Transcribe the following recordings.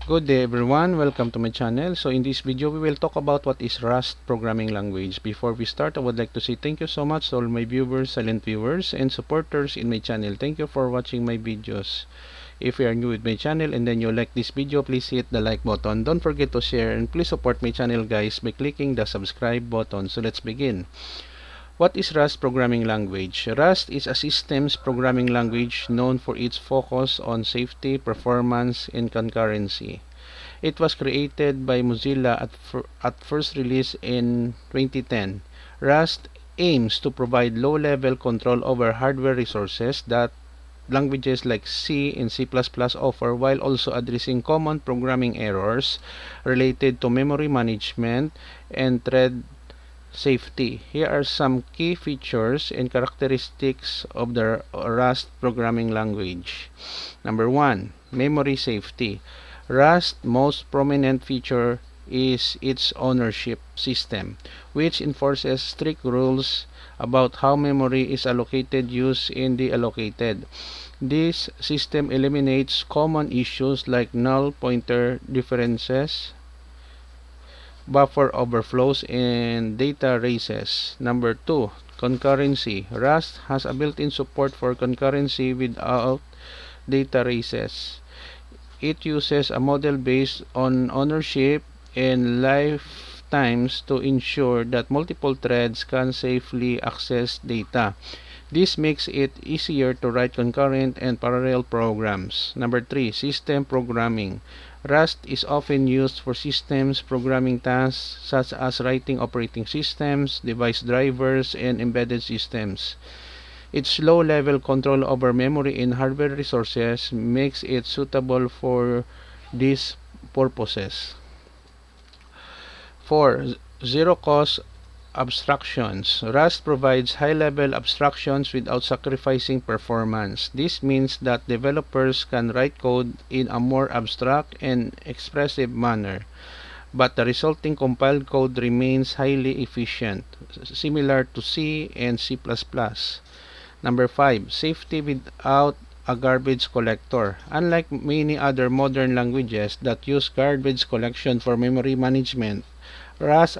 Good day everyone, welcome to my channel. So in this video we will talk about what is Rust programming language. Before we start, I would like to say thank you so much to all my viewers, silent viewers, and supporters in my channel. Thank you for watching my videos. If you are new with my channel and then you like this video, please hit the like button. Don't forget to share and please support my channel guys by clicking the subscribe button. So let's begin. What is Rust programming language? Rust is a systems programming language known for its focus on safety, performance, and concurrency. It was created by Mozilla at first release in 2010. Rust aims to provide low-level control over hardware resources that languages like C and C++ offer, while also addressing common programming errors related to memory management and thread safety. Here are some key features and characteristics of the Rust programming language. Number 1, memory safety. Rust's most prominent feature is its ownership system, which enforces strict rules about how memory is allocated, used, and deallocated. This system eliminates common issues like null pointer differences, buffer overflows, and data races. Number 2, concurrency. Rust has a built-in support for concurrency without data races. It uses a model based on ownership and lifetimes to ensure that multiple threads can safely access data. This makes it easier to write concurrent and parallel programs. Number 3, system programming. Rust is often used for systems programming tasks such as writing operating systems, device drivers, and embedded systems. Its low-level control over memory and hardware resources makes it suitable for these purposes. 4, zero-cost abstractions. Rust provides high-level abstractions without sacrificing performance. This means that developers can write code in a more abstract and expressive manner, but the resulting compiled code remains highly efficient, similar to C and C++. Number 5, safety without a garbage collector. Unlike many other modern languages that use garbage collection for memory management, Rust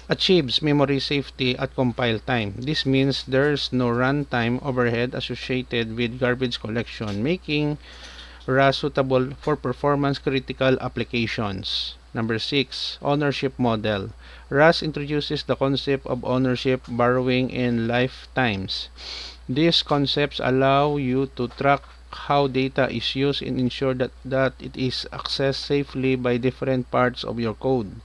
achieves memory safety at compile time. This means there's no runtime overhead associated with garbage collection, making Rust suitable for performance-critical applications. Number 6, ownership model. Rust introduces the concept of ownership, borrowing, and lifetimes. These concepts allow you to track how data is used and ensure that it is accessed safely by different parts of your code.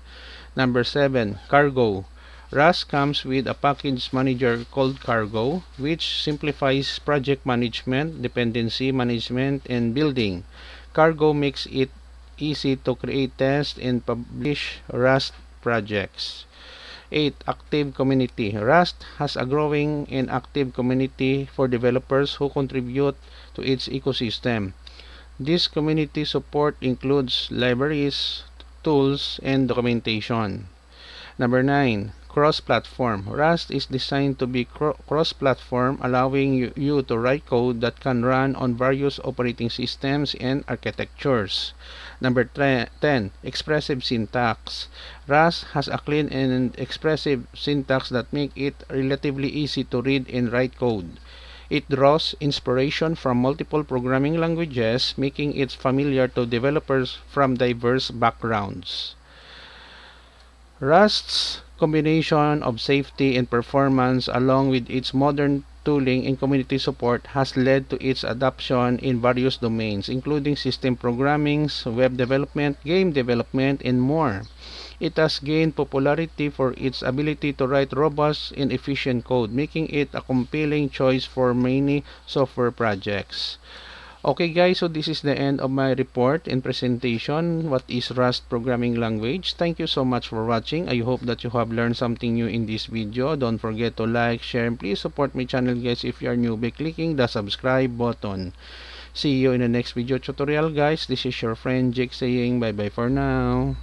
Number 7, cargo. Rust comes with a package manager called Cargo, which simplifies project management, dependency management, and building. Cargo makes it easy to create, test, and publish Rust projects. 8, active community. Rust has a growing and active community for developers who contribute to its ecosystem. This community support includes libraries, tools, and documentation. Number 9, cross-platform. Rust is designed to be cross-platform, allowing you to write code that can run on various operating systems and architectures. Number 10, expressive syntax. Rust has a clean and expressive syntax that make it relatively easy to read and write code. It draws inspiration from multiple programming languages, making it familiar to developers from diverse backgrounds. Rust's combination of safety and performance, along with its modern tooling and community support, has led to its adoption in various domains, including system programming, web development, game development, and more. It has gained popularity for its ability to write robust and efficient code, making it a compelling choice for many software projects. Okay guys, so this is the end of my report and presentation. What is Rust programming language? Thank you so much for watching. I hope that you have learned something new in this video. Don't forget to like, share, and please support my channel guys if you are new by clicking the subscribe button. See you in the next video tutorial guys. This is your friend Jake saying bye bye for now.